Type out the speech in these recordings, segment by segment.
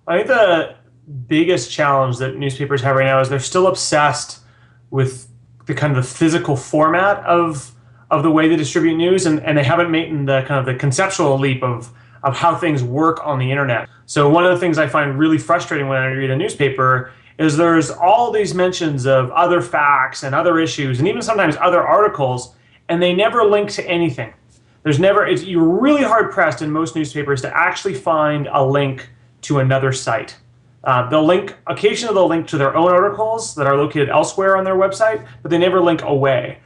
I think the biggest challenge that newspapers have right now is they're still obsessed with the kind of the physical format of the way they distribute news, and they haven't made the kind of the conceptual leap of how things work on the internet. So one of the things I find really frustrating when I read a newspaper is there's all these mentions of other facts and other issues and even sometimes other articles, and they never link to anything. You're really hard pressed in most newspapers to actually find a link to another site. Occasionally they'll link to their own articles that are located elsewhere on their website, but they never link away.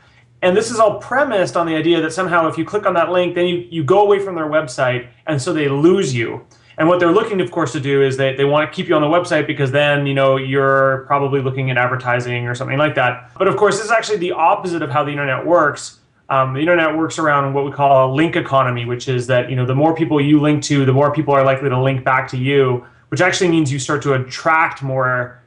And this is all premised on the idea that somehow if you click on that link, then you go away from their website, and so they lose you. And what they're looking, of course, to do is they want to keep you on the website because then you're probably looking at advertising or something like that. But of course, this is actually the opposite of how the internet works. The internet works around what we call a link economy, which is that the more people you link to, the more people are likely to link back to you, which actually means you start to attract more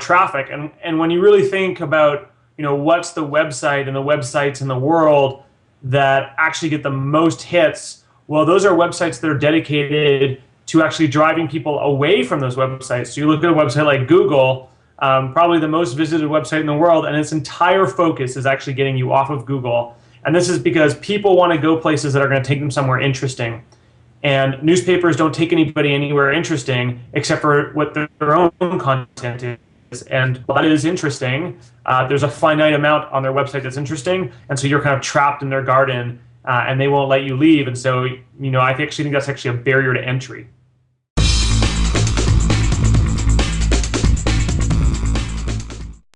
traffic. And when you really think about what's the website and the websites in the world that actually get the most hits, well, those are websites that are dedicated to actually driving people away from those websites. So you look at a website like Google, probably the most visited website in the world, and its entire focus is actually getting you off of Google. And this is because people want to go places that are going to take them somewhere interesting. And newspapers don't take anybody anywhere interesting except for what their own content is. And while that is interesting, there's a finite amount on their website that's interesting. And so you're kind of trapped in their garden, and they won't let you leave. And so, I actually think that's actually a barrier to entry.